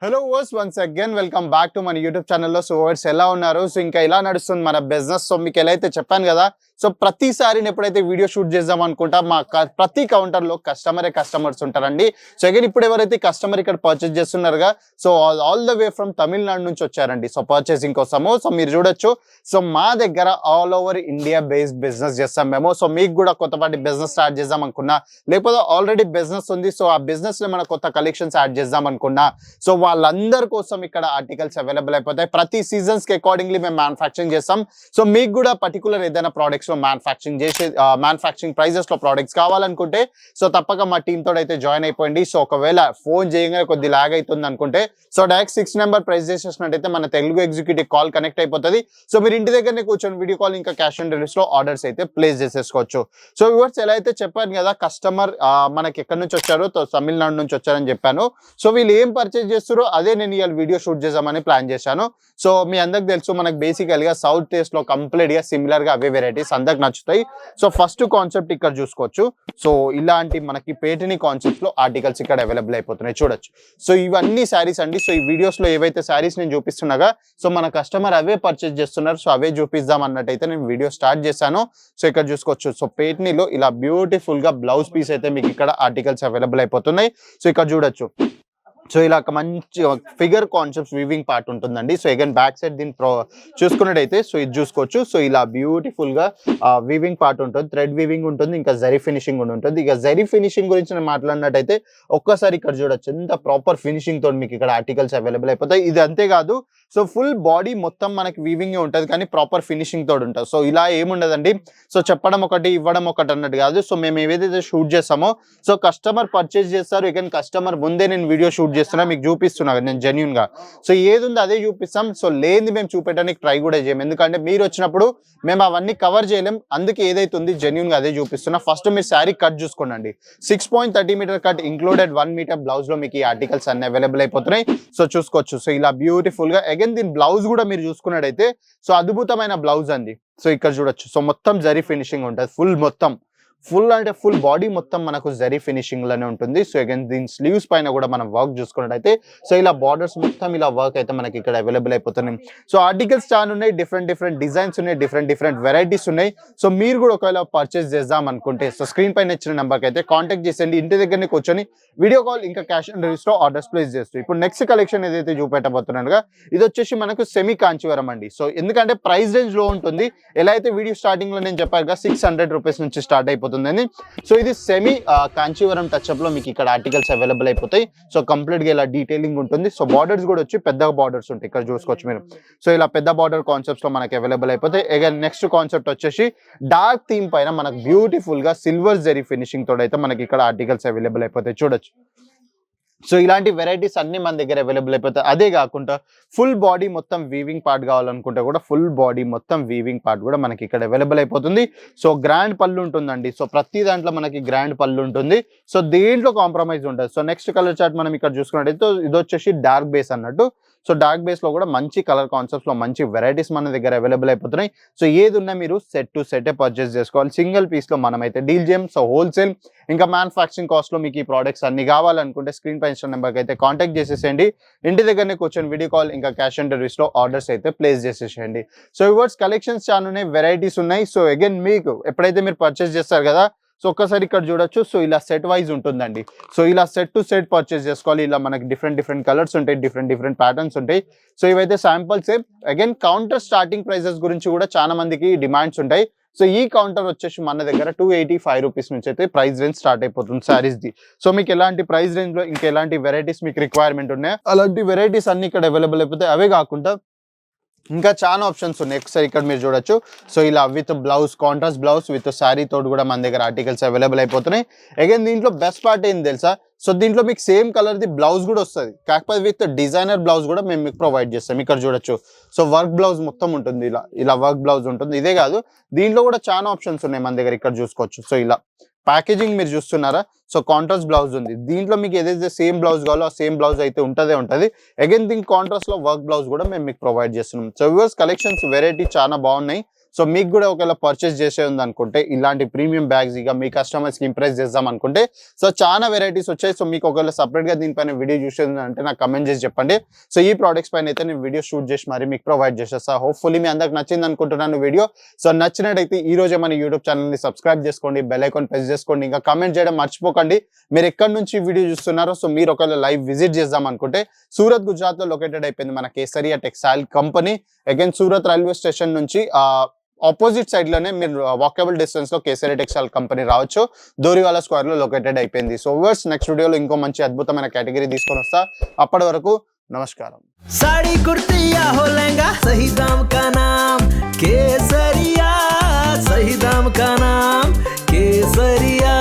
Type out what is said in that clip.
Hello వర్స్ once again welcome back to మన YouTube ఛానల్లో. సో వర్స్ ఎలా ఉన్నారు? సో ఇంకా ఇలా నడుస్తుంది మన బిజినెస్. సో మీకు ఎలా అయితే చెప్పాను కదా, సో ప్రతిసారి ఎప్పుడైతే వీడియో షూట్ చేద్దాం అనుకుంటా ప్రతి కౌంటర్లో కస్టమర్స్ ఉంటారండి. సో అగైన్ ఇప్పుడు ఎవరైతే కస్టమర్ ఇక్కడ పర్చేస్ చేస్తున్నారుగా, so all the way from Tamil Nadu నుంచి వచ్చారండి. సో పర్చేసింగ్ కోసము. సో మీరు చూడొచ్చు, సో మా దగ్గర all over India based business చేస్తాం మేము. సో మీకు కూడా కొత్తపాటి బిజినెస్ స్టార్ట్ చేద్దాం అనుకున్నా, లేకపోతే ఆల్రెడీ బిజినెస్ ఉంది, సో ఆ బిజినెస్ లో మన కొత్త కలెక్షన్స్ యాడ్ చేద్దాం అనుకున్నా, సో వాళ్ళందరి కోసం ఇక్కడ ఆర్టికల్స్ అవైలబుల్ అయిపోతాయి. ప్రతి సీజన్స్ కి అకార్డింగ్లీ మేము మ్యానుఫ్యాక్చరింగ్ చేస్తాం. సో మీకు కూడా పర్టికులర్ ఏదైనా ప్రోడక్ట్స్ లో మ్యానుఫ్యాక్చరింగ్ ప్రైజెస్ లో ప్రోడక్ట్స్ కావాలనుకుంటే, సో తప్పక మా టీమ్ తోటి అయితే జాయిన్ అయిపోయింది. సో ఒకవేళ ఫోన్ చేయగానే కొద్ది లాగ్ అవుతుంది అనుకుంటే, సో డైరెక్ట్ 6 నెంబర్ ప్రైస్ చేసేసినట్టయితే మన తెలుగు ఎగ్జిక్యూటివ్ కాల్ కనెక్ట్ అయిపోతుంది. సో మీరు ఇంటి దగ్గరనే కూర్చొని వీడియో కాల్ ఇంకా క్యాష్ ఆన్ డెలివరీస్ లో ఆర్డర్స్ అయితే ప్లేస్ చేసేసుకోవచ్చు. సో వ్యూవర్స్, ఎలా అయితే చెప్పాను కదా, కస్టమర్ మనకి ఎక్కడి నుంచి వచ్చారో, తమిళనాడు నుంచి వచ్చారని చెప్పాను. సో వీళ్ళు ఏం పర్చేజ్ చేస్తారో అదే నేను ఇవాళ వీడియో షూట్ చేద్దామని ప్లాన్ చేశాను. సో మీ అందరికి తెలుసు, మనకు బేసికల్ గా సౌత్ టేస్ట్ లో కంప్లీట్ గా సిమిలర్ గా అవే వెరైటీస్ అందరికి నచ్చుతాయి. సో ఫస్ట్ కాన్సెప్ట్ ఇక్కడ చూసుకోవచ్చు. సో ఇలాంటి మనకి పేటని కాన్సెప్ట్ లో ఆర్టికల్స్ ఇక్కడ అవైలబుల్ అయిపోతున్నాయి, చూడొచ్చు. సో ఇవన్నీ శారీస్ అండి. సో ఈ వీడియోస్ లో ఏవైతే శారీస్ నేను చూపిస్తున్నాగా, సో మన కస్టమర్ అవే పర్చేజ్ చేస్తున్నారు. సో అవే చూపిద్దాం అన్నట్టయితే నేను వీడియో స్టార్ట్ చేశాను. సో ఇక్కడ చూసుకోవచ్చు, సో పేటనీలో ఇలా బ్యూటిఫుల్ గా బ్లౌజ్ పీస్ అయితే మీకు ఇక్కడ ఆర్టికల్స్ అవైలబుల్ అయిపోతున్నాయి. సో ఇక్కడ చూడొచ్చు, సో ఇలా ఒక మంచి ఫిగర్ కాన్సెప్ట్ వీవింగ్ పార్ట్ ఉంటుందండి. సో అగైన్ బ్యాక్ సైడ్ దీన్ని చూసుకున్నట్టయితే, సో ఇది చూసుకోవచ్చు. సో ఇలా బ్యూటిఫుల్ గా వీవింగ్ పార్ట్ ఉంటుంది, థ్రెడ్ వీవింగ్ ఉంటుంది, ఇంకా జరీ ఫినిషింగ్ ఉంటుంది. ఇక జరీ ఫినిషింగ్ గురించి నేను మాట్లాడినట్టయితే ఒక్కసారి ఇక్కడ చూడొచ్చు, ఎంత ప్రాపర్ ఫినిషింగ్ తోటి మీకు ఇక్కడ ఆర్టికల్స్ అవైలబుల్ అయిపోతాయి. ఇది అంతేకాదు, సో ఫుల్ బాడీ మొత్తం మనకి వీవింగ్ ఉంటుంది, కానీ ప్రాపర్ ఫినిషింగ్ తోటి ఉంటుంది. సో ఇలా ఏముండదండి, సో చెప్పడం ఒకటి ఇవ్వడం ఒకటి అన్నట్టు కాదు. సో మేము ఏదైతే షూట్ చేస్తామో, సో కస్టమర్ పర్చేస్ చేస్తారు. ఇక కస్టమర్ ముందే నేను వీడియో షూట్ చేస్తున్నా, మీకు చూపిస్తున్నా నేను జెన్యూన్ గా. సో ఏది ఉందో అదే చూపిస్తాం. సో లేనిది మేము చూపెట్టడానికి ట్రై కూడా చేయం, ఎందుకంటే మీరు వచ్చినప్పుడు మేము అవన్నీ కవర్ చేయలేం. అందుకే ఏదైతే ఉంది జెన్యూన్ గా అదే చూపిస్తున్నా. ఫస్ట్ మీరు శారీ కట్ చూసుకోండి. 6.30 metre cut included 1 metre blouse లో మీకు ఈ ఆర్టికల్స్ అన్ని అవైలబుల్ అయిపోతున్నాయి. సో చూసుకోవచ్చు. సో ఇలా బ్యూటిఫుల్ గా అగైన్ దీని బ్లౌజ్ కూడా మీరు చూసుకున్నట్టయితే, సో అద్భుతమైన బ్లౌజ్ అండి. సో ఇక్కడ చూడొచ్చు, సో మొత్తం జరీ ఫినిషింగ్ ఉంటుంది. ఫుల్ అంటే ఫుల్ బాడీ మొత్తం మనకు జరీ ఫినిషింగ్ లోనే ఉంటుంది. సో అగైన్ దీని స్లీవ్స్ పైన కూడా మనం వర్క్ చూసుకున్నట్టయితే, సో ఇలా బార్డర్స్ మొత్తం ఇలా వర్క్ అయితే మనకి ఇక్కడ అవైలబుల్ అయిపోతున్నాయి. సో ఆర్టికల్స్ చాలా ఉన్నాయి, డిఫరెంట్ డిజైన్స్ ఉన్నాయి, డిఫరెంట్ వెరైటీస్ ఉన్నాయి. సో మీరు కూడా ఒకవేళ పర్చేస్ చేద్దాం అనుకుంటే, సో స్క్రీన్ పైన ఇచ్చిన నెంబర్కి అయితే కాంటాక్ట్ చేసేయండి. ఇంటి దగ్గరనే కూర్చొని వీడియో కాల్ ఇంకా క్యాష్ ఆన్ డెలివరీస్ లో ఆర్డర్స్ ప్లేస్ చేస్తూ. ఇప్పుడు నెక్స్ట్ కలెక్షన్ ఏదైతే చూపెట్టబోతున్నానుగా, ఇది వచ్చేసి మనకు సెమీ కాంచీవరం అండి. సో ఎందుకంటే ప్రైస్ రేంజ్ లో ఉంటుంది. ఎలా అయితే వీడియో స్టార్టింగ్ లో నేను చెప్పాను 600 రూపీస్ నుంచి స్టార్ట్ అయిపోతుంది. సో ఇది సెమీ కాంచీవరం టచ్అప్ లో మీకు ఇక్కడ ఆర్టికల్స్ అవైలబుల్ అయిపోతాయి. సో కంప్లీట్ గా ఇలా డీటెయిలింగ్ ఉంటుంది. సో బార్డర్స్ కూడా వచ్చి పెద్ద బార్డర్స్ ఉంటాయి, ఇక్కడ చూసుకోవచ్చు మీరు. సో ఇలా పెద్ద బార్డర్ కాన్సెప్ట్స్ లో మనకి అవైలబుల్ అయిపోతాయి. అగైన్ నెక్స్ట్ కాన్సెప్ట్ వచ్చేసి డార్క్ థీమ్ పైన మనకు బ్యూటిఫుల్ గా సిల్వర్ జరీ ఫినిషింగ్ తోడైతే అయితే మనకి ఇక్కడ ఆర్టికల్స్ అవైలబుల్ అయిపోతాయి, చూడొచ్చు. సో ఇలాంటి వెరైటీస్ అన్ని మన దగ్గర అవైలబుల్ అయిపోతాయి. అదే కాకుండా ఫుల్ బాడీ మొత్తం వీవింగ్ పార్ట్ కావాలనుకుంటే కూడా ఫుల్ బాడీ మొత్తం వీవింగ్ పార్ట్ కూడా మనకి ఇక్కడ అవైలబుల్ అయిపోతుంది. సో గ్రాండ్ పళ్ళు ఉంటుందండి. సో ప్రతి దాంట్లో మనకి గ్రాండ్ పళ్ళు ఉంటుంది. సో దేంట్లో కాంప్రమైజ్ ఉంటుంది. సో నెక్స్ట్ కలర్ చార్ట్ మనం ఇక్కడ చూసుకున్నట్టయితే, ఇది వచ్చేసి డార్క్ బేస్ అన్నట్టు. సో డార్క్ బేస్ లో కూడా మంచి కలర్ కాన్సెప్ట్స్ లో మంచి వెరైటీస్ మన దగ్గర అవైలబుల్ అయిపోతున్నాయి. సో ఏది ఉన్నా మీరు సెట్ టు సెట్ పర్చేస్ చేసుకోవాలి. సింగిల్ పీస్ లో మనం అయితే డీల్ చేయం. సో హోల్సేల్ ఇంకా మ్యానుఫ్యాక్చరింగ్ కాస్ట్ లో మీకు ఈ ప్రోడక్ట్స్ అన్ని కావాలనుకుంటే స్క్రీన్ పై ఇచ్చిన నెంబర్కి అయితే కాంటాక్ట్ చేసేసేయండి. ఇంటి దగ్గరనే కూర్చొని వీడియో కాల్ ఇంకా క్యాష్ ఆన్ డెలివరీస్ లో ఆర్డర్స్ అయితే ప్లేస్ చేసేసేయండి. సో ఇవర్స్ కలెక్షన్స్ చాలా ఉన్నాయి, వెరైటీస్ ఉన్నాయి. సో అగైన్ మీకు ఎప్పుడైతే మీరు పర్చేస్ చేస్తారు కదా, సో ఒక్కసారి ఇక్కడ చూడొచ్చు. సో ఇలా సెట్ వైజ్ ఉంటుందండి. సో ఇలా సెట్ టు సెట్ పర్చేస్ చేసుకోవాలి. ఇలా మనకి డిఫరెంట్ కలర్స్ ఉంటాయి, డిఫరెంట్ ప్యాటర్న్స్ ఉంటాయి. సో ఇవైతే samples. Again counter starting prices గురించి కూడా చాలా మందికి డిమాండ్స్ ఉంటాయి. సో ఈ కౌంటర్ వచ్చేసి మన దగ్గర 285 రూపీస్ నుంచి అయితే ప్రైస్ రేంజ్ స్టార్ట్ అయిపోతుంది శారీస్ ది. సో మీకు ఎలాంటి ప్రైస్ రేంజ్ లో ఇంకా ఎలాంటి వెరైటీస్ మీకు రిక్వైర్మెంట్ ఉన్నాయో అలాంటి వెరైటీస్ అన్ని ఇక్కడ అవైలబుల్ అయిపోతాయి. అవే కాకుండా ఇంకా చాలా ఆప్షన్స్ ఉన్నాయి. ఒకసారి ఇక్కడ మీరు చూడొచ్చు. సో ఇలా with blouse, contrast blouse with sari తోటి కూడా మన దగ్గర ఆర్టికల్స్ అవైలబుల్ అయిపోతున్నాయి. అగైన్ దీంట్లో బెస్ట్ పార్ట్ ఏంటి తెలుసా, సో దీంట్లో మీకు సేమ్ కలర్ ది బ్లౌజ్ కూడా వస్తుంది, కాకపోతే విత్ డిజైనర్ బ్లౌజ్ కూడా మేము మీకు ప్రొవైడ్ చేస్తాం. ఇక్కడ చూడొచ్చు. సో వర్క్ బ్లౌజ్ మొత్తం ఉంటుంది, ఇలా వర్క్ బ్లౌజ్ ఉంటుంది. ఇదే కాదు, దీంట్లో కూడా చాలా ఆప్షన్స్ ఉన్నాయి మన దగ్గర, ఇక్కడ చూసుకోవచ్చు. సో ఇలా ప్యాకేజింగ్ మీరు చూస్తున్నారా. సో కాంట్రాస్ట్ బ్లౌజ్ ఉంది. దీంట్లో మీకు ఏదైతే సేమ్ బ్లౌజ్ కావాలో ఆ సేమ్ బ్లౌజ్ అయితే ఉంటుంది. అగైన్ దీని కాంట్రాస్ట్ లో వర్క్ బ్లౌజ్ కూడా మేము మీకు ప్రొవైడ్ చేస్తున్నాం. సో వ్యూవర్స్ కలెక్షన్స్ వెరైటీ చాలా బాగున్నాయి. సో మీకు కూడా ఒకవేళ పర్చేస్ చేసే ఉంది అనుకుంటే ఇలాంటి ప్రీమియం బ్యాగ్స్ ఇక మీ కస్టమర్స్ కి ఇంప్రెస్ చేద్దాం అనుకుంటే సో చాలా వెరైటీస్ వచ్చాయి. సో మీకు ఒకవేళ సపరేట్ గా దీనిపైన వీడియో చూసేది అంటే నాకు కమెంట్ చేసి చెప్పండి. సో ఈ ప్రోడక్ట్స్ పైన అయితే నేను వీడియో షూట్ చేసి మరి మీకు ప్రొవైడ్ చేసేస్తా. హోప్ఫుల్లీ మీ అందరికి నచ్చింది అనుకుంటున్నాను వీడియో. సో నచ్చినట్టయితే ఈ రోజే మన యూట్యూబ్ ఛానల్ ని సబ్స్క్రైబ్ చేసుకోండి, బెల్ ఐకాన్ ప్రెస్ చేసుకోండి, ఇంకా కమెంట్ చేయడం మర్చిపోకండి మీరు ఎక్కడి నుంచి వీడియో చూస్తున్నారో. సో మీరు ఒకవేళ లైవ్ విజిట్ చేద్దాం అనుకుంటే సూరత్ గుజరాత్ లో లొకేటెడ్ అయిపోయింది మన Kesariya textile company. Again Surat railway station నుంచి ఆపోజిట్ సైడ్ లోనే మీరు వాకబుల్ డిస్టెన్స్ లో కేసరియా టెక్స్టైల్ కంపెనీ రావచ్చు. దోరివాలా స్క్వేర్ లో లొకేటెడ్ అయిపోయింది. సో వర్స్ నెక్స్ట్ వీడియోలో ఇంకో మంచి అద్భుతమైన కేటగిరీ తీసుకొని వస్తా. అప్పటి వరకు నమస్కారం. साड़ी कुर्ती या हो लहंगा सही दाम का नाम केसरिया, सही दाम का नाम केसरिया.